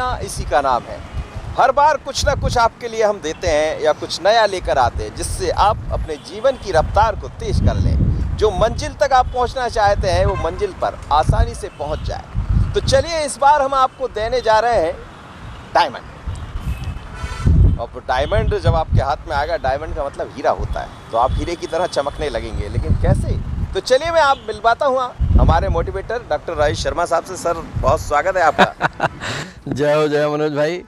जीना इसी का नाम है। हर बार कुछ ना कुछ आपके लिए हम देते हैं या कुछ नया लेकर आते हैं, जिससे आप अपने जीवन की रफ्तार को तेज कर लें। जो मंजिल तक आप पहुंचना चाहते हैं वो मंजिल पर आसानी से पहुंच जाए। तो चलिए इस बार हम आपको देने जा रहे हैं डायमंड। अब डायमंड जब आपके हाथ में आएगा, डायमंड का मतलब हीरा होता है, तो आप हीरे की तरह चमकने लगेंगे। लेकिन कैसे? तो चलिए मैं आप मिलवाता हूँ हमारे मोटिवेटर डॉक्टर राजेश शर्मा साहब से। सर बहुत स्वागत है आपका। जय हो मनोज भाई,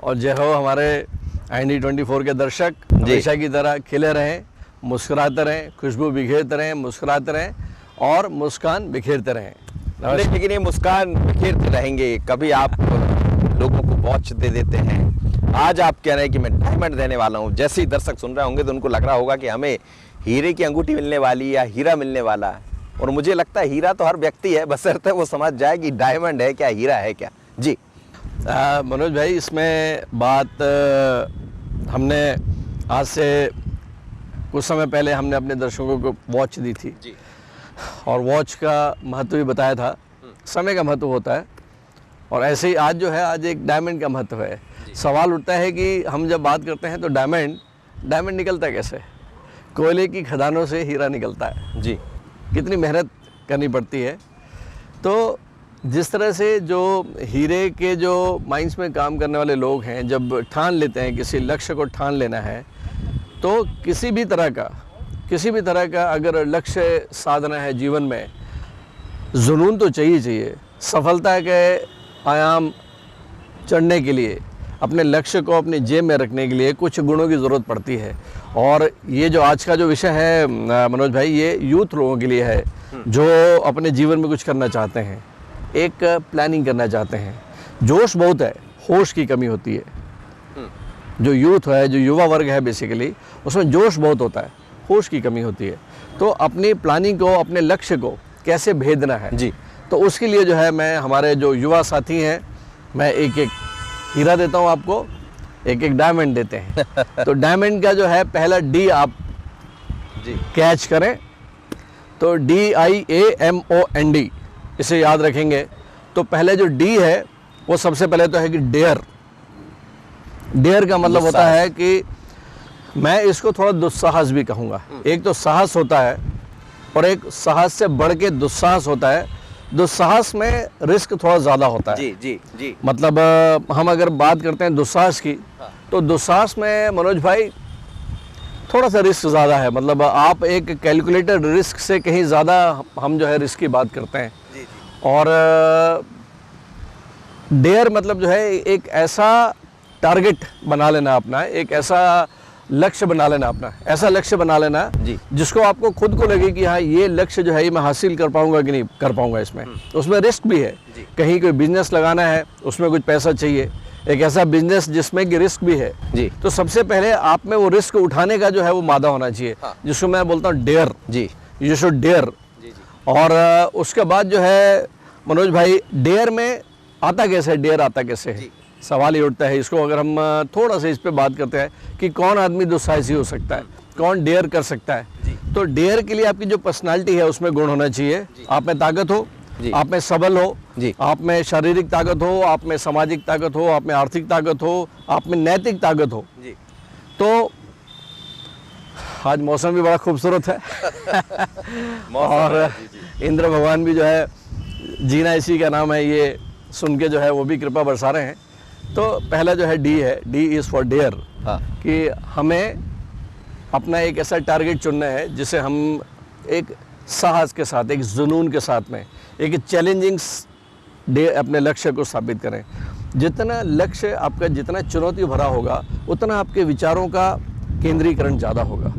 और जय हो हमारे IND24 के दर्शक। हमेशा की तरह खिले रहें, मुस्कुराते रहें, खुशबू बिखेरते रहें, मुस्कुराते रहें और मुस्कान बिखेरते रहें। लेकिन ये मुस्कान बिखेरते रहेंगे, कभी आप लोगों को वॉच दे देते हैं। आज आप कह रहे हैं कि मैं डायमंड देने वाला हूँ। जैसे ही दर्शक सुन रहे होंगे तो उनको लग रहा होगा कि हमें हीरे की अंगूठी मिलने वाली या हीरा मिलने वाला है। और मुझे लगता है हीरा तो हर व्यक्ति है, बशर्ते वो समझ जाए कि डायमंड है क्या, हीरा है क्या। जी मनोज भाई, इसमें बात हमने आज से कुछ समय पहले हमने अपने दर्शकों को वॉच दी थी जी। और वॉच का महत्व भी बताया था। समय का महत्व होता है, और ऐसे ही आज जो है, आज एक डायमंड का महत्व है। सवाल उठता है कि हम जब बात करते हैं तो डायमंड निकलता कैसे? कोयले की खदानों से हीरा निकलता है जी। कितनी मेहनत करनी पड़ती है। तो जिस तरह से जो हीरे के जो माइंस में काम करने वाले लोग हैं, जब ठान लेते हैं किसी लक्ष्य को ठान लेना है, तो किसी भी तरह का अगर लक्ष्य साधना है जीवन में, जुनून तो चाहिए। सफलता के आयाम चढ़ने के लिए, अपने लक्ष्य को अपनी जेब में रखने के लिए कुछ गुणों की ज़रूरत पड़ती है। और ये जो आज का जो विषय है मनोज भाई, ये यूथ लोगों के लिए है जो अपने जीवन में कुछ करना चाहते हैं, एक प्लानिंग करना चाहते हैं। जोश बहुत है, होश की कमी होती है। जो यूथ है, जो युवा वर्ग है, बेसिकली उसमें जोश बहुत होता है, होश की कमी होती है। तो अपनी प्लानिंग को, अपने लक्ष्य को कैसे भेदना है जी, तो उसके लिए जो है मैं, हमारे जो युवा साथी हैं, मैं एक एक हीरा देता हूँ आपको, एक एक डायमंड देते हैं। तो डायमंड का जो है पहला डी आप जी कैच करें, तो DIAMOND इसे याद रखेंगे। तो पहले जो डी है वो सबसे पहले तो है कि डेयर का मतलब होता है कि मैं इसको थोड़ा दुस्साहस भी कहूँगा। एक तो साहस होता है और एक साहस से बढ़ के दुस्साहस होता है। दुस्साहस में रिस्क थोड़ा ज़्यादा होता है। जी जी जी। मतलब हम अगर बात करते हैं दुस्साहस की, तो दुस्साहस में मनोज भाई थोड़ा सा रिस्क ज़्यादा है। मतलब आप एक कैलकुलेटेड रिस्क से कहीं ज़्यादा हम जो है रिस्क की बात करते हैं। जी जी। और डेयर मतलब जो है एक ऐसा टारगेट बना लेना अपना, एक ऐसा लक्ष्य बना लेना अपना, ऐसा लक्ष्य बना लेना जी, जिसको आपको खुद को लगे कि हाँ ये लक्ष्य जो है ये मैं हासिल कर पाऊंगा कि नहीं कर पाऊंगा। इसमें उसमें रिस्क भी है। कहीं कोई बिजनेस लगाना है, उसमें कुछ पैसा चाहिए, एक ऐसा बिजनेस जिसमें कि रिस्क भी है जी। तो सबसे पहले आप में वो रिस्क उठाने का जो है वो मादा होना चाहिए। जिसको मैं बोलता हूँ डेयर। जी, यू शुड डेयर। और उसके बाद जो है मनोज भाई, डेयर में आता कैसे है, डेयर आता कैसे है, सवाल ये उठता है। इसको अगर हम थोड़ा सा इस पे बात करते हैं कि कौन आदमी दुस्साहसी हो सकता है, कौन डेयर कर सकता है। तो डेयर के लिए आपकी जो पर्सनालिटी है उसमें गुण होना चाहिए। आप में ताकत हो, आप में सबल हो, आप में शारीरिक ताकत हो, आप में सामाजिक ताकत हो, आप में आर्थिक ताकत हो, आप में नैतिक ताकत हो। तो आज मौसम भी बड़ा खूबसूरत है और इंद्र भगवान भी जो है, जीना इसी का नाम है, ये सुन के जो है वो भी कृपा बरसा रहे हैं। तो पहला जो है डी है, डी इज़ फॉर डेयर, कि हमें अपना एक ऐसा टारगेट चुनना है जिसे हम एक साहस के साथ, एक जुनून के साथ में, एक चैलेंजिंग डे अपने लक्ष्य को साबित करें। जितना लक्ष्य आपका जितना चुनौती भरा होगा, उतना आपके विचारों का केंद्रीकरण ज़्यादा होगा।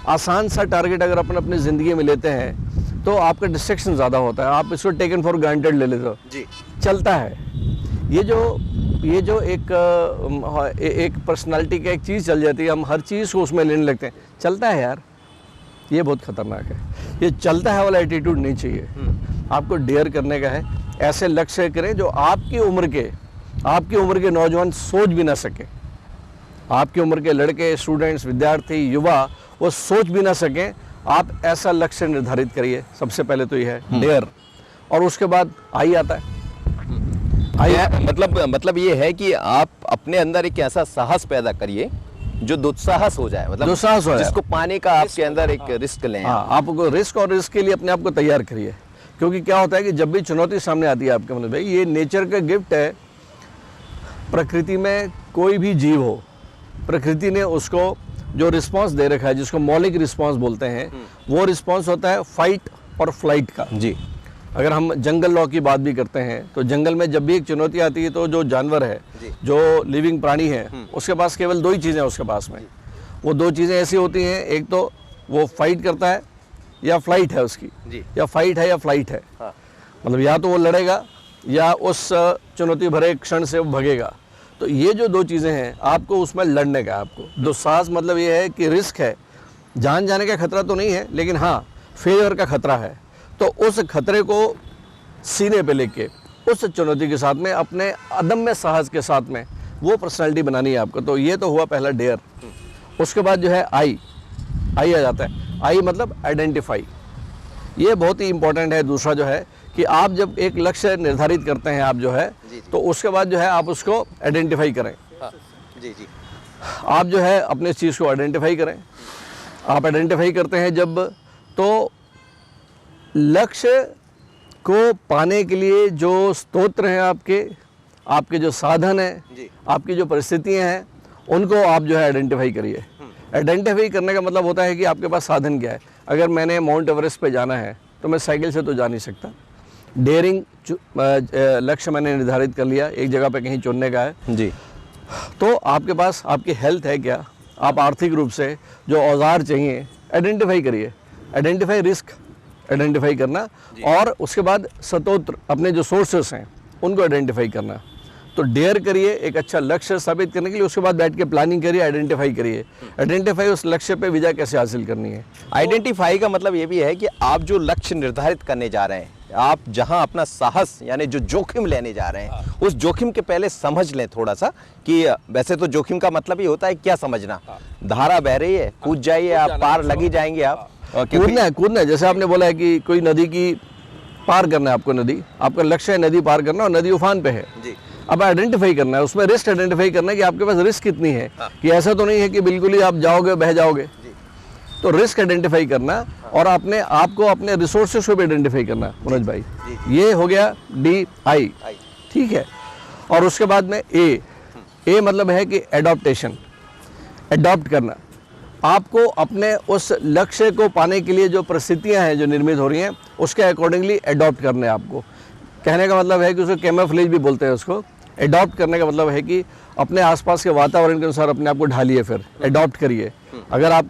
आसान सा टारगेट अगर अपन अपनी ज़िंदगी में लेते हैं तो आपका डिस्ट्रैक्शन ज़्यादा होता है। आप इसको टेकन फॉर ग्रांटेड ले लेते हो जी, चलता है। ये जो एक पर्सनालिटी का एक चीज़ चल जाती है, हम हर चीज़ को उसमें लेने लगते हैं, चलता है यार, ये बहुत खतरनाक है। ये चलता है वाला एटीट्यूड नहीं चाहिए। आपको डेयर करने का है। ऐसे लक्ष्य करें जो आपकी उम्र के नौजवान सोच भी ना सकें। आपकी उम्र के लड़के, स्टूडेंट्स, विद्यार्थी, युवा वो सोच भी ना सकें। आप ऐसा लक्ष्य निर्धारित करिए। सबसे पहले तो ये है डेयर, और उसके बाद आई आता है मतलब ये है कि आप अपने अंदर एक ऐसा साहस पैदा करिए जो दुस्साहस हो जाए, मतलब दुस्साहस हो जाए, जिसको पाने का आपके अंदर एक रिस्क लें। हाँ, आपको रिस्क और रिस्क के लिए अपने आप को तैयार करिए। क्योंकि क्या होता है कि जब भी चुनौती सामने आती है आपके मनोज भाई, ये नेचर का गिफ्ट है। प्रकृति में कोई भी जीव हो, प्रकृति ने उसको जो रिस्पांस दे रखा है, जिसको मौलिक रिस्पांस बोलते हैं, वो रिस्पांस होता है फाइट और फ्लाइट का। जी। अगर हम जंगल लॉ की बात भी करते हैं तो जंगल में जब भी एक चुनौती आती है तो जो जानवर है, जो लिविंग प्राणी है, उसके पास केवल दो ही चीज़ें हैं उसके पास में। वो दो चीज़ें ऐसी होती हैं, एक तो वो फाइट करता है या फ्लाइट है उसकी, या फाइट है या फ्लाइट है। हाँ। मतलब या तो वो लड़ेगा या उस चुनौती भरे क्षण से वो भगेगा। तो ये जो दो चीज़ें हैं, आपको उसमें लड़ने का, आपको दुस्साहस मतलब ये है कि रिस्क है, जान जाने का खतरा तो नहीं है, लेकिन हाँ फेलियर का खतरा है। तो उस खतरे को सीने पे लेके उस चुनौती के साथ में अपने अदम्य साहस के साथ में वो पर्सनालिटी बनानी है आपको। तो ये तो हुआ पहला डेयर। उसके बाद जो है आई आ जाता है। आई मतलब आइडेंटिफाई, ये बहुत ही इंपॉर्टेंट है। दूसरा जो है कि आप जब एक लक्ष्य निर्धारित करते हैं आप जो है, तो उसके बाद जो है आप उसको आइडेंटिफाई करें। जी जी। आप जो है अपने चीज़ को आइडेंटिफाई करें। आप आइडेंटिफाई करते हैं जब, तो लक्ष्य को पाने के लिए जो स्तोत्र हैं आपके जो साधन हैं, आपकी जो परिस्थितियां हैं, उनको आप जो है आइडेंटिफाई करिए। आइडेंटिफाई करने का मतलब होता है कि आपके पास साधन क्या है। अगर मैंने माउंट एवरेस्ट पे जाना है तो मैं साइकिल से तो जा नहीं सकता। डेयरिंग लक्ष्य मैंने निर्धारित कर लिया, एक जगह पे कहीं चुनने का है जी, तो आपके पास आपकी हेल्थ है क्या, आप आर्थिक रूप से जो औजार चाहिए आइडेंटिफाई करिए। आइडेंटिफाई रिस्क, आइडेंटिफाई करना, और उसके बाद सतोत्र अपने जो सोर्सेस हैं उनको आइडेंटिफाई करना। तो डेयर करिए एक अच्छा लक्ष्य स्थापित करने के लिए, उसके बाद बैठ के प्लानिंग करिए, आइडेंटिफाई करिए। आइडेंटिफाई उस लक्ष्य पे विजय कैसे हासिल करनी है। आइडेंटिफाई का मतलब ये भी है कि आप जो लक्ष्य निर्धारित करने जा रहे हैं, आप जहां अपना साहस यानी जो जोखिम लेने जा रहे हैं, उस जोखिम के पहले समझ लें थोड़ा सा कि वैसे तो जोखिम का मतलब ही होता है क्या समझना, धारा बह रही है, कूद जाइए आप, पार लगी जाएंगे आप। कूदना है, जैसे आपने बोला है कि कोई नदी की पार करना है आपको, नदी आपका लक्ष्य है नदी पार करना और नदी उफान पे है जी। अब आइडेंटिफाई करना है, उसमें रिस्क आइडेंटिफाई करना है कि आपके पास रिस्क कितनी है। कि ऐसा तो नहीं है कि बिल्कुल ही आप जाओगे बह जाओगे। तो रिस्क आइडेंटिफाई करना और अपने आप को अपने रिसोर्सेस को भी आइडेंटिफाई करना मनोज भाई। ये हो गया डी आई, ठीक है। और उसके बाद में ए मतलब है कि एडॉप्टेशन, एडॉप्ट करना। आपको अपने उस लक्ष्य को पाने के लिए जो परिस्थितियां हैं जो निर्मित हो रही हैं उसके अकॉर्डिंगली एडॉप्ट करने आपको। कहने का मतलब है कि उसको कैमोफ्लेज भी बोलते हैं उसको। एडॉप्ट करने का मतलब है कि अपने आसपास के वातावरण के अनुसार अपने आप को ढालिए, फिर एडॉप्ट करिए। अगर आप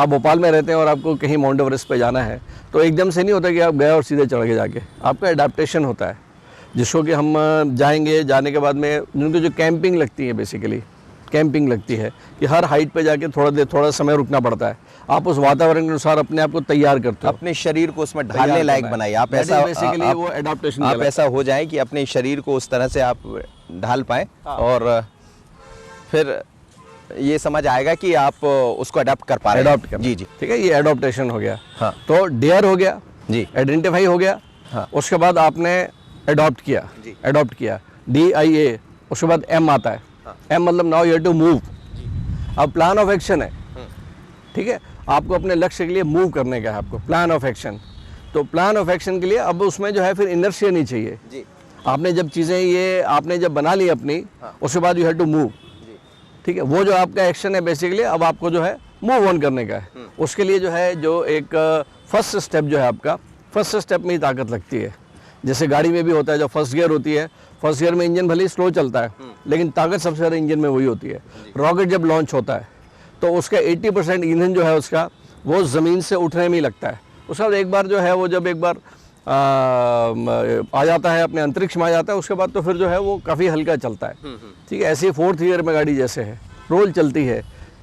भोपाल में रहते हैं और आपको कहीं माउंट एवरेस्ट पे जाना है तो एकदम से नहीं होता कि आप गए और सीधे चढ़ के जाके, आपका एडाप्टेशन होता है, जिसको कि हम जाएंगे। जाने के बाद में उनको जो कैंपिंग लगती है, बेसिकली कैंपिंग लगती है कि हर हाइट पे जाके थोड़ा समय रुकना पड़ता है। आप उस वातावरण के अनुसार अपने आप को तैयार करते हो, अपने शरीर को उसमें ढालने लायक बनाइए। आप ऐसा बेसिकली वो एडाप्टेशन, आप ऐसा हो जाए कि अपने शरीर को उस तरह से आप ढाल पाए और फिर ये समझ आएगा कि आप उसको अडॉप्ट कर पा रहे हैं। अडॉप्ट करना, जी जी, ठीक है। ये एडॉप्टेशन हो गया। हाँ। तो डेयर हो गया जी, आइडेंटिफाई हो गया। हाँ। उसके बाद आपने एडॉप्ट किया, एडॉप्ट किया, DIA। उसके बाद M आता है। M मतलब now you have to move. अब प्लान ऑफ एक्शन है, ठीक है। आपको अपने लक्ष्य के लिए मूव करने का है, आपको प्लान ऑफ एक्शन। तो प्लान ऑफ एक्शन के लिए अब उसमें जो है फिर इनर्शिया नहीं चाहिए जी। आपने जब चीज़ें ये आपने जब बना ली अपनी, उसके बाद यू हैव टू मूव, ठीक है। वो जो आपका एक्शन है बेसिकली अब आपको जो है मूव ऑन करने का है। उसके लिए जो है जो एक फर्स्ट स्टेप जो है आपका, फर्स्ट स्टेप में ही ताकत लगती है। जैसे गाड़ी में भी होता है, जो फर्स्ट गियर होती है, फर्स्ट गियर में इंजन भले ही स्लो चलता है लेकिन ताकत सबसे ज़्यादा इंजन में वही होती है। रॉकेट जब लॉन्च होता है तो उसका 80% ईंधन जो है उसका वो ज़मीन से उठने में ही लगता है। उसके बाद एक बार जो है वो जब एक बार आ जाता है, अपने अंतरिक्ष में आ जाता है, उसके बाद तो फिर जो है वो काफ़ी हल्का चलता है, ठीक है। ऐसे ही फोर्थ गियर में गाड़ी जैसे है, रोल चलती है,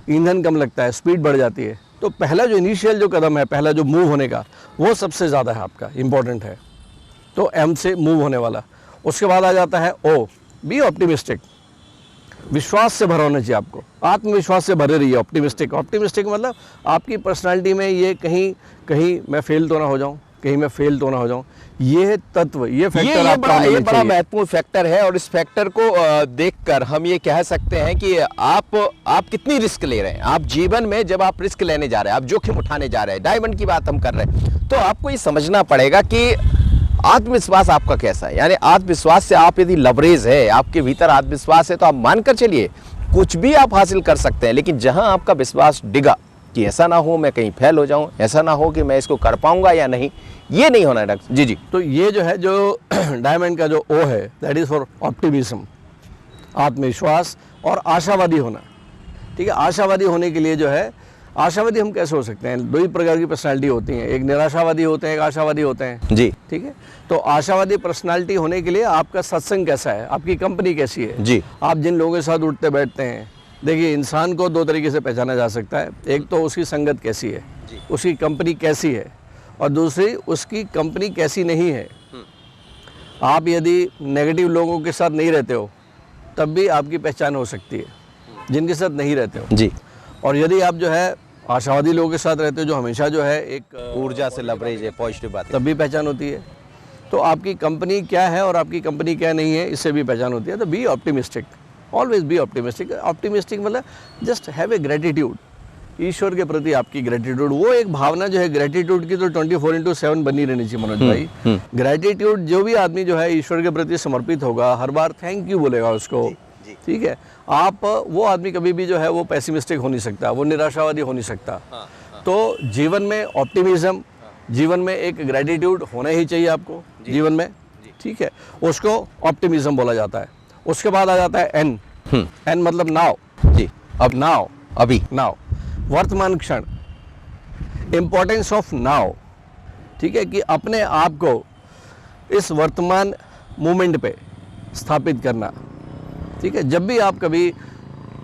ईंधन कम लगता है, स्पीड बढ़ जाती है। तो पहला जो इनिशियल जो कदम है, पहला जो मूव होने का, वो सबसे ज़्यादा है आपका इम्पोर्टेंट है। तो M से मूव होने वाला। उसके बाद आ जाता है O, बी ऑप्टिमिस्टिक। विश्वास से भरा होना चाहिए आपको, आत्मविश्वास से भरे रहिए। ऑप्टिमिस्टिक मतलब आपकी पर्सनालिटी में ये कहीं मैं फेल तो ना हो जाऊँ, कहीं मैं फेल तो ना हो जाऊं। ये तत्व, ये फैक्टर ये बड़ा महत्वपूर्ण फैक्टर है। और इस फैक्टर को देखकर हम ये कह सकते हैं कि आप कितनी रिस्क ले रहे हैं। आप जीवन में जब आप रिस्क लेने जा रहे हैं, आप जोखिम उठाने जा रहे हैं, डायमंड की बात हम कर रहे हैं, तो आपको ये समझना पड़ेगा कि आत्मविश्वास आपका कैसा है। यानी आत्मविश्वास से आप यदि लवरेज है, आपके भीतर आत्मविश्वास है, तो आप मानकर चलिए कुछ भी आप हासिल कर सकते हैं। लेकिन जहां आपका विश्वास डिगा कि ऐसा ना हो मैं कहीं फेल हो जाऊं, ऐसा ना हो कि मैं इसको कर पाऊंगा या नहीं, ये नहीं होना है डॉक्टर जी। जी, तो ये जो है, जो डायमंड का जो ओ है, दैट इज फॉर ऑप्टिमिज्म, आत्मविश्वास और आशावादी होना। ठीक है, आशावादी होने के लिए जो है, आशावादी हम कैसे हो सकते हैं? दो ही प्रकार की पर्सनालिटी होती हैं, एक निराशावादी होते हैं, एक आशावादी होते हैं जी। ठीक है, तो आशावादी पर्सनालिटी होने के लिए आपका सत्संग कैसा है, आपकी कंपनी कैसी है जी, आप जिन लोगों के साथ उठते बैठते हैं। देखिए, इंसान को दो तरीके से पहचाना जा सकता है, एक तो उसकी संगत कैसी है, उसकी कंपनी कैसी है, और दूसरी उसकी कंपनी कैसी नहीं है। आप यदि नेगेटिव लोगों के साथ नहीं रहते हो तब भी आपकी पहचान हो सकती है, जिनके साथ नहीं रहते हो जी। और यदि आप जो है आशावादी लोगों के साथ रहते हो, जो हमेशा जो है एक ऊर्जा से लबरेज है, पॉजिटिव बात है, तब भी पहचान होती है। तो आपकी कंपनी क्या है और आपकी कंपनी क्या नहीं है, इससे भी पहचान होती है। तो be optimistic, always be optimistic. Optimistic मतलब जस्ट हैव ए ग्रेटिट्यूड, ईश्वर के प्रति आपकी ग्रेटिट्यूड, वो एक भावना जो है ग्रेटिट्यूड की, तो 24/7 बनी रहनी चाहिए मनोज भाई। ग्रेटिट्यूड, जो भी आदमी जो है ईश्वर के प्रति समर्पित होगा, हर बार थैंक यू बोलेगा उसको, ठीक है, आप वो आदमी कभी भी जो है वो पेसिमिस्टिक हो नहीं सकता, वो निराशावादी हो नहीं सकता। तो जीवन में ऑप्टिमिज्म, जीवन में एक ग्रेटिट्यूड होना ही चाहिए आपको जीवन में, ठीक है, उसको ऑप्टिमिज्म बोला जाता है। उसके बाद आ जाता है एन, एन मतलब नाउ जी, अब नाउ, अभी, नाउ, वर्तमान क्षण, इंपॉर्टेंस ऑफ नाउ, ठीक है, कि अपने आप को इस वर्तमान मोमेंट पे स्थापित करना। ठीक है, जब भी आप कभी,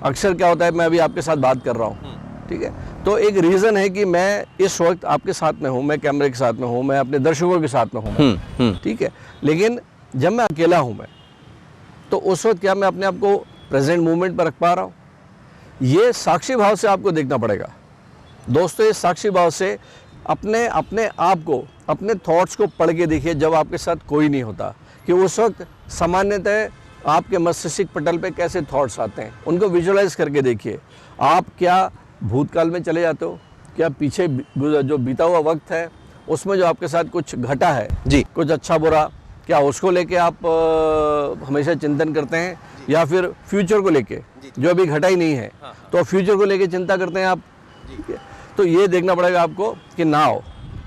अक्सर क्या होता है, मैं अभी आपके साथ बात कर रहा हूँ, ठीक है, तो एक रीज़न है कि मैं इस वक्त आपके साथ में हूँ, मैं कैमरे के साथ में हूँ, मैं अपने दर्शकों के साथ में हूँ, ठीक है। लेकिन जब मैं अकेला हूँ मैं, तो उस वक्त क्या मैं अपने आप को प्रेजेंट मोमेंट पर रख पा रहा हूँ? ये साक्षी भाव से आपको देखना पड़ेगा दोस्तों। ये साक्षी भाव से अपने आप को, अपने थॉट्स को पढ़ के देखिए जब आपके साथ कोई नहीं होता, कि उस वक्त सामान्यतः आपके मस्तिष्क पटल पे कैसे थॉट्स आते हैं, उनको विजुअलाइज करके देखिए। आप क्या भूतकाल में चले जाते हो, क्या पीछे जो बीता हुआ वक्त है उसमें जो आपके साथ कुछ घटा है जी, कुछ अच्छा बुरा, क्या उसको लेके आप हमेशा चिंतन करते हैं, या फिर फ्यूचर को लेके जो अभी घटा ही नहीं है, तो फ्यूचर को लेके चिंता करते हैं आप? तो ये देखना पड़ेगा आपको कि now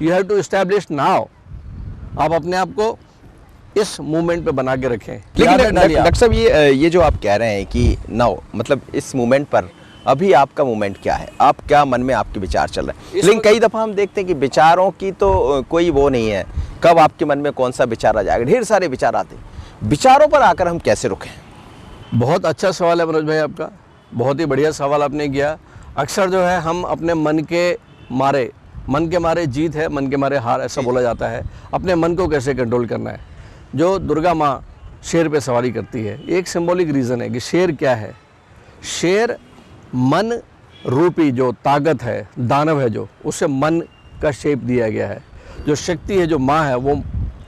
you have to establish, now आप अपने आप को इस मूवमेंट पे बना के रखें। लेकिन डॉक्टर साहब, ये जो आप कह रहे हैं कि नाउ मतलब इस मूवमेंट पर, अभी आपका मूवमेंट क्या है, आप क्या मन में आपके विचार चल रहे हैं? लेकिन कई दफ़ा हम देखते हैं कि विचारों की तो कोई वो नहीं है, कब आपके मन में कौन सा विचार आ जाएगा, ढेर सारे विचार आते हैं। विचारों पर आकर हम कैसे रुकें? बहुत अच्छा सवाल है मनोज भाई आपका, बहुत ही बढ़िया सवाल आपने किया। अक्सर जो है हम अपने मन के मारे जीत है, मन के मारे हार, ऐसा बोला जाता है। अपने मन को कैसे कंट्रोल करना है? जो दुर्गा माँ शेर पे सवारी करती है, एक सिंबॉलिक रीज़न है कि शेर क्या है, शेर मन रूपी जो ताकत है, दानव है, जो उससे मन का शेप दिया गया है। जो शक्ति है, जो माँ है, वो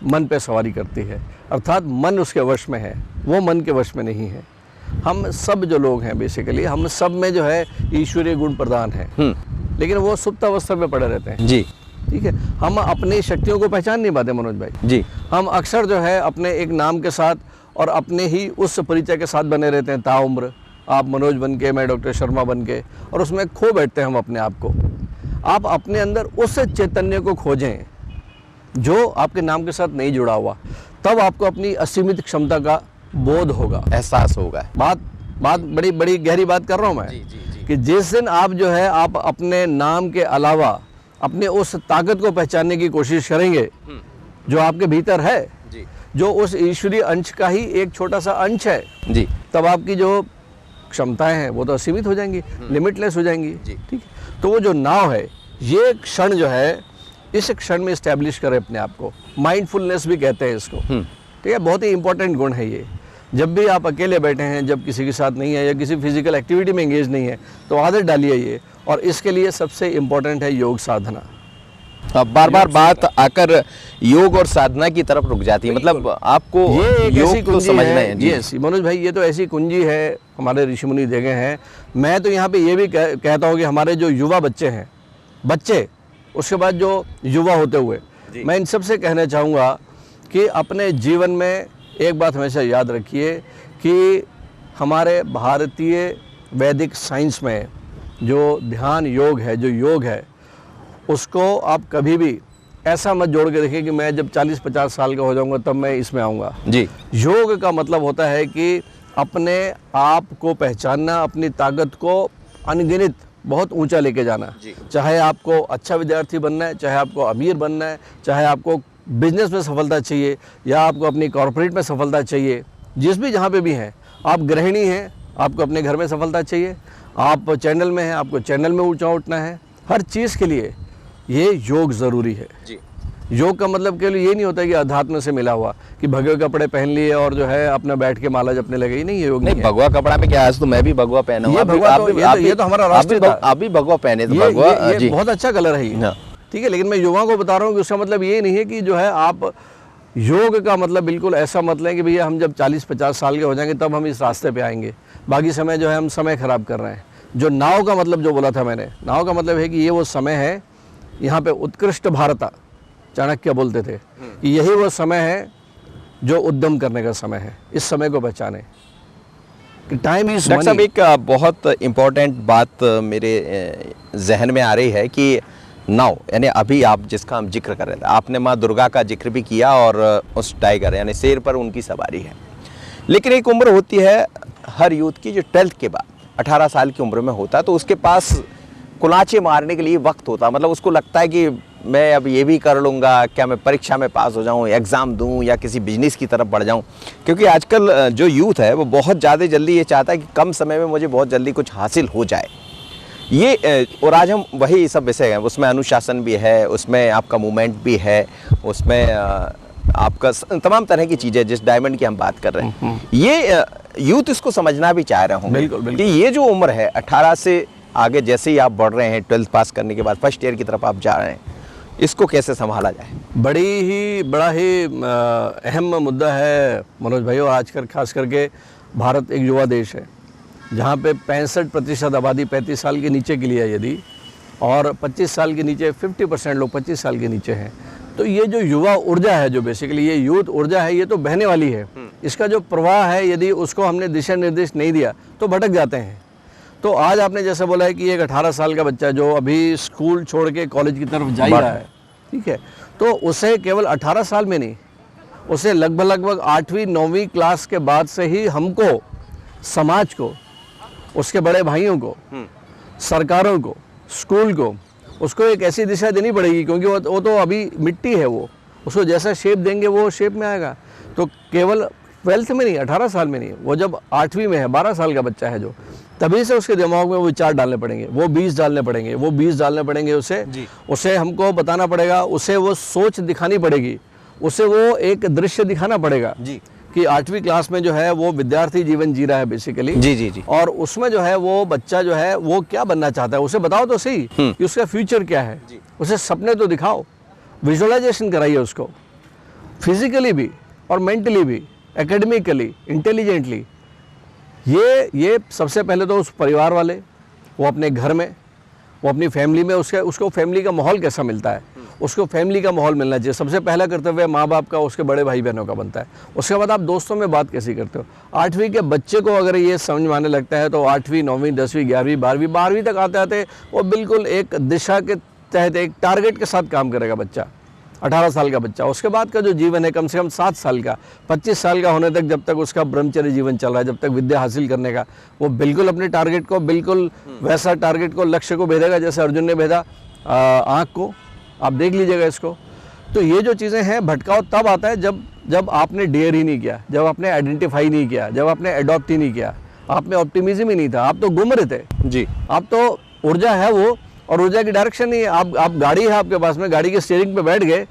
मन पे सवारी करती है, अर्थात मन उसके वश में है, वो मन के वश में नहीं है। हम सब जो लोग हैं बेसिकली, हम सब में जो है ईश्वरीय गुण प्रदान है, लेकिन वो सुप्त अवस्था में पड़े रहते हैं जी, ठीक है। हम अपनी शक्तियों को पहचान नहीं पाते मनोज भाई जी। हम अक्सर जो है अपने एक नाम के साथ और अपने ही उस परिचय के साथ बने रहते हैं ताउम्र, आप मनोज बन के, मैं डॉक्टर शर्मा बन के, और उसमें खो बैठते हैं हम अपने आप को। आप अपने अंदर उस चैतन्य को खोजें जो आपके नाम के साथ नहीं जुड़ा हुआ, तब आपको अपनी असीमित क्षमता का बोध होगा, एहसास होगा। बात बड़ी बड़ी गहरी बात कर रहा हूँ मैं, कि जिस दिन आप जो है आप अपने नाम के अलावा अपने उस ताकत को पहचानने की कोशिश करेंगे जो आपके भीतर है जी, जो उस ईश्वरीय अंश का ही एक छोटा सा अंश है जी, तब आपकी जो क्षमताएं हैं वो तो असीमित हो जाएंगी, लिमिटलेस हो जाएंगी, ठीक है। तो वो जो नाव है, ये क्षण जो है, इस क्षण में इस्टेब्लिश करें अपने आप को। माइंडफुलनेस भी कहते हैं इसको, ठीक है। बहुत ही इंपॉर्टेंट गुण है ये। जब भी आप अकेले बैठे हैं, जब किसी के साथ नहीं है या किसी फिजिकल एक्टिविटी में एंगेज नहीं है, तो आदत डालिए ये। और इसके लिए सबसे इम्पोर्टेंट है योग साधना। बार बार बात आकर योग और साधना की तरफ रुक जाती है, मतलब आपको ये एक ऐसी योग तो कुंजी समझना है। है जी। यस मनोज भाई, ये तो ऐसी कुंजी है, हमारे ऋषि मुनि देखे हैं। मैं तो यहाँ पे ये भी कहता हूँ कि हमारे जो युवा बच्चे हैं, बच्चे उसके बाद जो युवा होते हुए, मैं इन सब से कहना चाहूँगा कि अपने जीवन में एक बात हमेशा याद रखिए कि हमारे भारतीय वैदिक साइंस में जो ध्यान योग है, जो योग है, उसको आप कभी भी ऐसा मत जोड़ के देखें कि मैं जब 40-50 साल का हो जाऊंगा तब मैं इसमें आऊँगा जी। योग का मतलब होता है कि अपने आप को पहचानना, अपनी ताकत को अनगिनत बहुत ऊंचा लेके जाना। चाहे आपको अच्छा विद्यार्थी बनना है, चाहे आपको अमीर बनना है, चाहे आपको बिजनेस में सफलता चाहिए या आपको अपनी कॉर्पोरेट में सफलता चाहिए, जिस भी जहाँ पे भी हैं, आप गृहिणी हैं, आपको अपने घर में सफलता चाहिए, आप चैनल में हैं, आपको चैनल में ऊंचा उठना है, हर चीज़ के लिए ये योग ज़रूरी है जी। योग का मतलब केवल ये नहीं होता है कि अध्यात्म से मिला हुआ कि भगवे कपड़े पहन लिए और जो है अपना बैठ के माला जपने लगे, नहीं, ये योग नहीं है। भगवा कपड़ा में क्या, आज तो मैं भी भगवा पहना हूं। ये तो हमारा राष्ट्रीय था। आप भी भगवा पहने, तो भगवा ये बहुत अच्छा कलर है ये, ठीक है। लेकिन मैं युवाओं को बता रहा हूँ कि उसका मतलब ये नहीं है कि जो है आप योग का मतलब बिल्कुल ऐसा मत लें कि भैया हम जब 40-50 साल के हो जाएंगे तब हम इस रास्ते पे आएंगे, बाकी समय जो है हम समय खराब कर रहे हैं। जो नाव का मतलब जो बोला था मैंने, नाव का मतलब है कि ये वो समय है, यहाँ पे उत्कृष्ट भारता चाणक्य बोलते थे कि यही वो समय है जो उद्यम करने का समय है। इस समय को पहचाने कि टाइम इज डॉक्टर साहब, एक बहुत इम्पोर्टेंट बात मेरे जहन में आ रही है कि नाउ यानी अभी आप जिसका हम जिक्र कर रहे थे, आपने माँ दुर्गा का जिक्र भी किया और उस टाइगर यानी शेर पर उनकी सवारी है। लेकिन एक उम्र होती है हर यूथ की जो 12th के बाद 18 साल की उम्र में होता है, तो उसके पास कुलाचे मारने के लिए वक्त होता है। मतलब उसको लगता है कि मैं अब ये भी कर लूँगा, क्या मैं परीक्षा में पास हो जाऊँ, एग्ज़ाम दूँ या किसी बिजनेस की तरफ बढ़ जाऊँ। क्योंकि आजकल जो यूथ है वो बहुत ज़्यादा जल्दी ये चाहता है कि कम समय में मुझे बहुत जल्दी कुछ हासिल हो जाए। ये और आज हम वही सब विषय हैं, उसमें अनुशासन भी है, उसमें आपका मूवमेंट भी है, उसमें आपका तमाम तरह की चीज़ें, जिस डायमंड की हम बात कर रहे हैं, ये यूथ इसको समझना भी चाह रहे होंगे कि ये जो उम्र है 18 से आगे, जैसे ही आप बढ़ रहे हैं 12th पास करने के बाद फर्स्ट ईयर की तरफ आप जा रहे हैं, इसको कैसे संभाला जाए? बड़ा ही अहम मुद्दा है मनोज भाई। और आजकल खास करके भारत एक युवा देश है जहाँ पे 65% आबादी 35 साल के नीचे के लिए है यदि, और 25 साल के नीचे 50% लोग 25 साल के नीचे हैं। तो ये जो युवा ऊर्जा है, जो बेसिकली ये यूथ ऊर्जा है, ये तो बहने वाली है। इसका जो प्रवाह है, यदि उसको हमने दिशा निर्देश नहीं दिया तो भटक जाते हैं। तो आज आपने जैसे बोला है कि एक 18 साल का बच्चा जो अभी स्कूल छोड़ के कॉलेज की तरफ जा रहा है, ठीक है, तो उसे केवल 18 साल में नहीं, उसे लगभग 8वीं 9वीं क्लास के बाद से ही हमको, समाज को, उसके बड़े भाइयों को, सरकारों को, स्कूल को, उसको एक ऐसी दिशा देनी पड़ेगी, क्योंकि वो तो अभी मिट्टी है, वो उसको जैसा शेप देंगे वो शेप में आएगा। तो केवल 12th में नहीं, 18 साल में नहीं, वो जब 8वीं में है, 12 साल का बच्चा है जो, तभी से उसके दिमाग में वो विचार डालने पड़ेंगे, वो बीज डालने पड़ेंगे, उसे हमको बताना पड़ेगा, उसे वो सोच दिखानी पड़ेगी, उसे वो एक दृश्य दिखाना पड़ेगा जी कि 8वीं क्लास में जो है वो विद्यार्थी जीवन जी रहा है बेसिकली जी, और उसमें जो है वो बच्चा जो है वो क्या बनना चाहता है, उसे बताओ तो सही कि उसका फ्यूचर क्या है, उसे सपने तो दिखाओ, विजुअलाइजेशन कराइए उसको, फिजिकली भी और मेंटली भी, एकेडमिकली, इंटेलिजेंटली। ये सबसे पहले तो उस परिवार वाले, वो अपने घर में, वो अपनी फैमिली में, उसको फैमिली का माहौल कैसा मिलता है, उसको फैमिली का माहौल मिलना चाहिए। सबसे पहला कर्तव्य माँ बाप का, उसके बड़े भाई बहनों का बनता है। उसके बाद आप दोस्तों में बात कैसी करते हो। 8वीं के बच्चे को अगर ये समझ में आने लगता है तो 8वीं 9वीं 10वीं 11वीं 12वीं तक आते आते वो बिल्कुल एक दिशा के तहत, एक टारगेट के साथ काम करेगा बच्चा, 18 साल का बच्चा। उसके बाद का जो जीवन है कम से कम 7 साल का, 25 साल का होने तक, जब तक उसका ब्रह्मचर्य जीवन चल रहा है, जब तक विद्या हासिल करने का, वो बिल्कुल अपने टारगेट को, बिल्कुल वैसा टारगेट को, लक्ष्य को भेदेगा जैसे अर्जुन ने भेदा आँख को। आप देख लीजिएगा इसको। तो ये जो चीज़ें हैं, भटकाव तब आता है जब आपने डेयर ही नहीं किया, जब आपने आइडेंटिफाई नहीं किया, जब आपने अडॉप्ट ही नहीं किया, आप में ऑप्टिमिज्म ही नहीं था, आप तो गुम रहे थे जी। आप तो ऊर्जा है वो, और ऊर्जा की डायरेक्शन नहीं है। आप गाड़ी है आपके पास में, गाड़ी के स्टीयरिंग पे बैठ गए,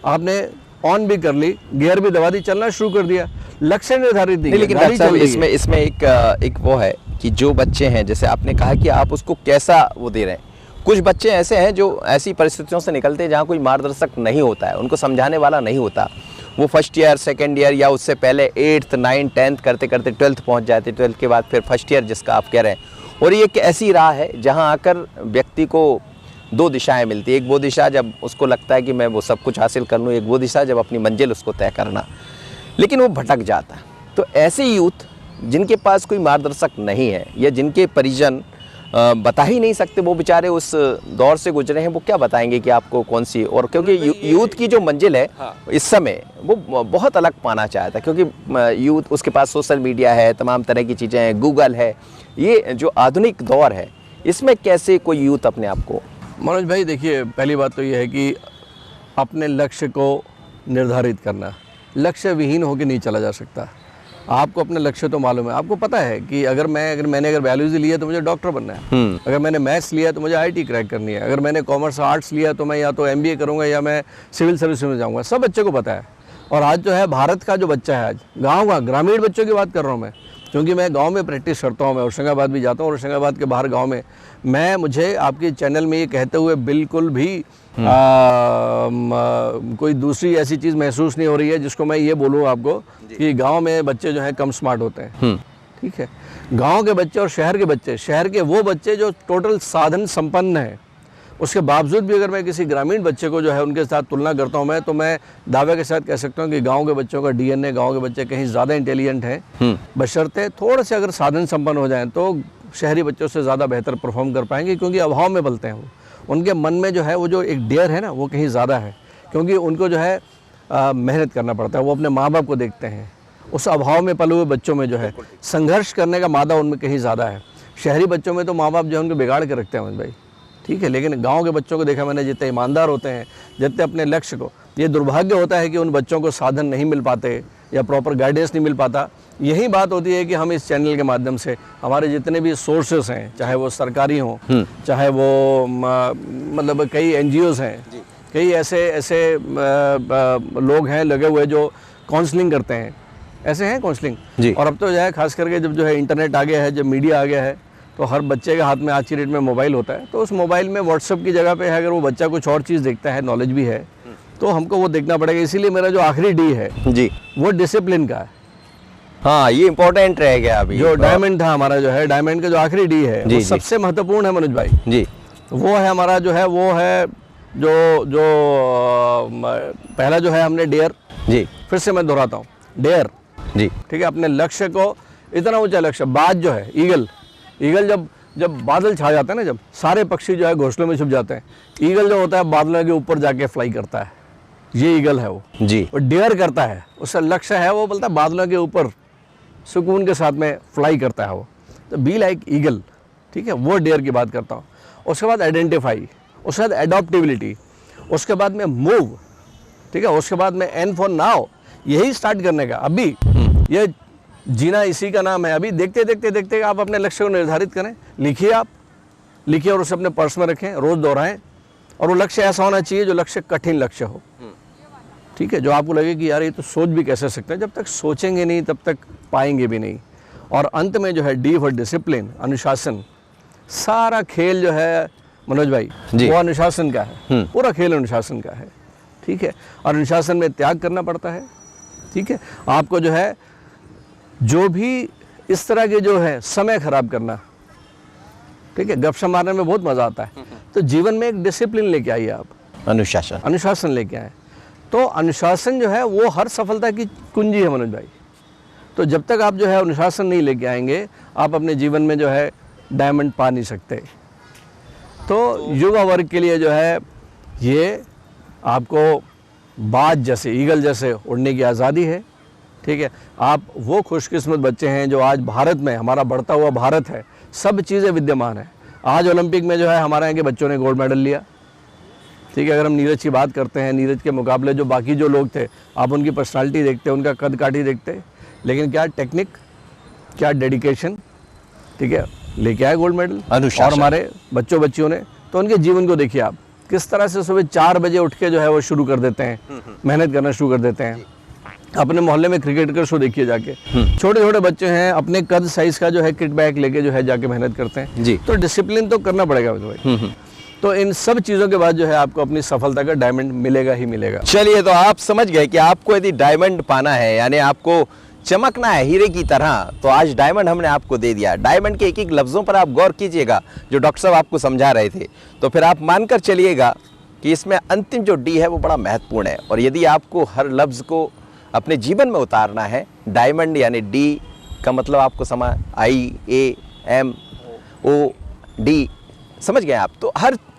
आपने ऑन भी कर ली, गियर भी दबा दी, चलना शुरू कर दिया, लक्ष्य निर्धारित नहीं। लेकिन इसमें एक वो है कि जो बच्चे हैं, जैसे आपने कहा कि आप उसको कैसा वो दे रहे हैं, कुछ बच्चे ऐसे हैं जो ऐसी परिस्थितियों से निकलते हैं जहाँ कोई मार्गदर्शक नहीं होता है, उनको समझाने वाला नहीं होता। वो फर्स्ट ईयर, सेकंड ईयर या उससे पहले 8th, 9th, 10th करते करते 12th पहुँच जाते, 12th के बाद फिर फर्स्ट ईयर जिसका आप कह रहे हैं। और ये एक ऐसी राह है जहाँ आकर व्यक्ति को दो दिशाएं मिलती है। एक वो दिशा जब उसको लगता है कि मैं वो सब कुछ हासिल कर लूँ, एक वो दिशा जब अपनी मंजिल उसको तय करना, लेकिन वो भटक जाता है। तो ऐसे यूथ जिनके पास कोई मार्गदर्शक नहीं है या जिनके परिजन बता ही नहीं सकते, वो बेचारे उस दौर से गुजरे हैं, वो क्या बताएंगे कि आपको कौन सी, और क्योंकि यूथ की जो मंजिल है इस समय वो बहुत अलग पाना चाहता है, क्योंकि यूथ उसके पास सोशल मीडिया है, तमाम तरह की चीज़ें हैं, गूगल है, ये जो आधुनिक दौर है इसमें कैसे कोई यूथ अपने आप को। मनोज भाई देखिए, पहली बात तो ये है कि अपने लक्ष्य को निर्धारित करना, लक्ष्य विहीन होकर नहीं चला जा सकता। आपको अपने लक्ष्य तो मालूम है, आपको पता है कि अगर मैंने बायोलॉजी लिया तो मुझे डॉक्टर बनना है, अगर मैंने मैथ्स लिया तो मुझे आईटी क्रैक करनी है, अगर मैंने कॉमर्स आर्ट्स लिया तो मैं या तो एमबीए करूंगा या मैं सिविल सर्विस में जाऊंगा। सब बच्चे को पता है। और आज जो है भारत का जो बच्चा है, आज गाँव का ग्रामीण बच्चों की बात कर रहा हूँ मैं, क्योंकि मैं गांव में प्रैक्टिस करता हूं, मैं होशंगाबाद भी जाता हूं, और होशंगाबाद के बाहर गांव में मुझे आपके चैनल में ये कहते हुए बिल्कुल भी कोई दूसरी ऐसी चीज़ महसूस नहीं हो रही है जिसको मैं ये बोलूँ आपको कि गांव में बच्चे जो हैं कम स्मार्ट होते हैं। ठीक है, गांव के बच्चे और शहर के बच्चे, शहर के वो बच्चे जो टोटल साधन संपन्न हैं, उसके बावजूद भी अगर मैं किसी ग्रामीण बच्चे को जो है उनके साथ तुलना करता हूं मैं, तो मैं दावे के साथ कह सकता हूं कि गांव के बच्चों का डीएनए, गांव के बच्चे कहीं ज़्यादा इंटेलिजेंट हैं, बशर्ते थोड़े से अगर साधन संपन्न हो जाएं तो शहरी बच्चों से ज़्यादा बेहतर परफॉर्म कर पाएंगे, क्योंकि अभाव में पलते हैं वो। उनके मन में जो है वो जो एक डेयर है ना, वो कहीं ज़्यादा है, क्योंकि उनको जो है मेहनत करना पड़ता है। वो अपने माँ बाप को देखते हैं, उस अभाव में पले हुए बच्चों में जो है संघर्ष करने का मादा उनमें कहीं ज़्यादा है। शहरी बच्चों में तो माँ बाप जो है उनको बिगाड़ के रखते हैं भाई, ठीक है, लेकिन गांव के बच्चों को देखा मैंने, जितने ईमानदार होते हैं, जितने अपने लक्ष्य को, ये दुर्भाग्य होता है कि उन बच्चों को साधन नहीं मिल पाते या प्रॉपर गाइडेंस नहीं मिल पाता। यही बात होती है कि हम इस चैनल के माध्यम से हमारे जितने भी सोर्सेस हैं, चाहे वो सरकारी हों, चाहे वो मतलब कई एनजीओज़ हैं, कई ऐसे लोग हैं लगे हुए जो काउंसलिंग करते हैं, ऐसे हैं काउंसलिंग। और अब तो जो है खास करके जब जो है इंटरनेट आ गया है, जब मीडिया आ गया है, तो हर बच्चे के हाथ में आज की डेट में मोबाइल होता है। तो उस मोबाइल में व्हाट्सएप की जगह पे है, अगर वो बच्चा कुछ और चीज़ देखता है, नॉलेज भी है, तो हमको वो देखना पड़ेगा। इसीलिए मेरा जो आखिरी डी है जी, वो डिसिप्लिन का है। हाँ, ये इंपॉर्टेंट रह गया अभी। जो डायमंड था हमारा, जो है डायमंड का जो आखिरी डी है, वो सबसे महत्वपूर्ण है मनोज भाई जी। वो है हमारा जो है, वो है जो पहला जो है हमने डेयर जी, फिर से मैं दोहराता हूँ, डेयर जी, ठीक है। अपने लक्ष्य को, इतना ऊंचा लक्ष्य, बात जो है ईगल जब बादल छा जाते हैं ना, जब सारे पक्षी जो है घोंसलों में छुप जाते हैं, ईगल जो होता है बादलों के ऊपर जाके फ्लाई करता है, ये ईगल है वो जी। और डेयर करता है, उसका लक्ष्य है, वो बोलता है बादलों के ऊपर सुकून के साथ में फ्लाई करता है वो, तो बी लाइक ईगल, ठीक है, वो डेयर की बात करता हूँ। उसके बाद आइडेंटिफाई, उसके बाद एडॉप्टिबिलिटी, उसके बाद में मूव, ठीक है, उसके बाद में एन फॉर नाउ, यही स्टार्ट करने का। अभी ये जीना इसी का नाम है। अभी देखते देखते देखते आप अपने लक्ष्य को निर्धारित करें, लिखिए, आप लिखिए और उसे अपने पर्स में रखें, रोज़ दोहराएं। और वो लक्ष्य ऐसा होना चाहिए जो लक्ष्य कठिन लक्ष्य हो, ठीक है, जो आपको लगे कि यार ये तो सोच भी कैसे सकते हैं। जब तक सोचेंगे नहीं तब तक पाएंगे भी नहीं। और अंत में जो है डी फॉर डिसिप्लिन, अनुशासन। सारा खेल जो है मनोज भाई वो अनुशासन का है, पूरा खेल अनुशासन का है, ठीक है। और अनुशासन में त्याग करना पड़ता है, ठीक है। आपको जो है जो भी इस तरह के जो है समय खराब करना, ठीक है, गपशप मारने में बहुत मज़ा आता है, तो जीवन में एक डिसिप्लिन लेके आइए आप, अनुशासन लेके आए। तो अनुशासन जो है वो हर सफलता की कुंजी है मनोज भाई। तो जब तक आप जो है अनुशासन नहीं लेके आएंगे, आप अपने जीवन में जो है डायमंड पा नहीं सकते। तो युवा वर्ग के लिए जो है ये आपको बाज जैसे, ईगल जैसे उड़ने की आज़ादी है, ठीक है। आप वो खुशकिस्मत बच्चे हैं जो आज भारत में, हमारा बढ़ता हुआ भारत है, सब चीज़ें विद्यमान है। आज ओलंपिक में जो है हमारे यहाँ के बच्चों ने गोल्ड मेडल लिया, ठीक है। अगर हम नीरज की बात करते हैं, नीरज के मुकाबले जो बाकी जो लोग थे, आप उनकी पर्सनालिटी देखते, उनका कद काठी देखते, लेकिन क्या टेक्निक, क्या डेडिकेशन, ठीक है, लेके आए गोल्ड मेडल। और हमारे बच्चों बच्चियों ने, तो उनके जीवन को देखिए आप, किस तरह से सुबह 4 बजे उठ के जो है वो शुरू कर देते हैं, मेहनत करना शुरू कर देते हैं। अपने मोहल्ले में क्रिकेट का शो देखिए जाके, छोटे छोटे बच्चे हैं, अपने कद साइज का जो है किट बैग लेके जो है जाके मेहनत करते हैं जी। तो डिसिप्लिन तो करना पड़ेगा भाई। तो इन सब चीज़ों के बाद जो है आपको अपनी सफलता का डायमंड मिलेगा ही मिलेगा। चलिए, तो आप समझ गए कि आपको यदि डायमंड पाना है, यानी आपको चमकना है हीरे की तरह, तो आज डायमंड हमने आपको दे दिया। डायमंड के एक एक लफ्ज़ों पर आप गौर कीजिएगा जो डॉक्टर साहब आपको समझा रहे थे, तो फिर आप मानकर चलिएगा कि इसमें अंतिम जो डी है वो बड़ा महत्वपूर्ण है। और यदि आपको हर लफ्ज़ को अपने जीवन में उतारना है, डायमंड यानी डी का मतलब आपको समझ IAMOD समझ गए आप, तो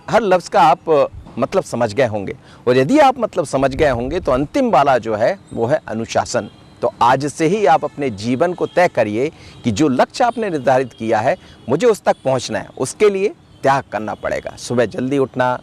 हर लफ्ज़ का आप मतलब समझ गए होंगे। और यदि आप मतलब समझ गए होंगे तो अंतिम वाला जो है वो है अनुशासन। तो आज से ही आप अपने जीवन को तय करिए कि जो लक्ष्य आपने निर्धारित किया है मुझे उस तक पहुंचना है, उसके लिए त्याग करना पड़ेगा। सुबह जल्दी उठना,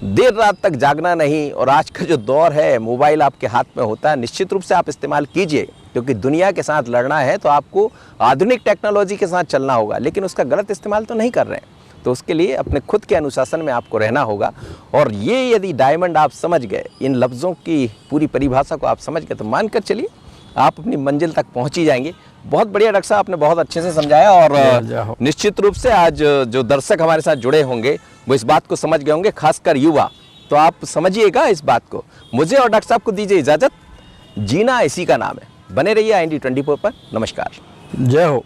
देर रात तक जागना नहीं। और आज का जो दौर है, मोबाइल आपके हाथ में होता है, निश्चित रूप से आप इस्तेमाल कीजिए, क्योंकि दुनिया के साथ लड़ना है तो आपको आधुनिक टेक्नोलॉजी के साथ चलना होगा, लेकिन उसका गलत इस्तेमाल तो नहीं कर रहे हैं। तो उसके लिए अपने खुद के अनुशासन में आपको रहना होगा। और ये यदि डायमंड आप समझ गए, इन लफ्ज़ों की पूरी परिभाषा को आप समझ गए, तो मानकर चलिए आप अपनी मंजिल तक पहुंच ही जाएंगे। बहुत बढ़िया डॉक्टर साहब, आपने बहुत अच्छे से समझाया। और निश्चित रूप से आज जो दर्शक हमारे साथ जुड़े होंगे वो इस बात को समझ गए होंगे, खासकर युवा। तो आप समझिएगा इस बात को। मुझे और डॉक्टर साहब को दीजिए इजाज़त। जीना इसी का नाम है। बने रहिए IND24 पर। नमस्कार। जय हो।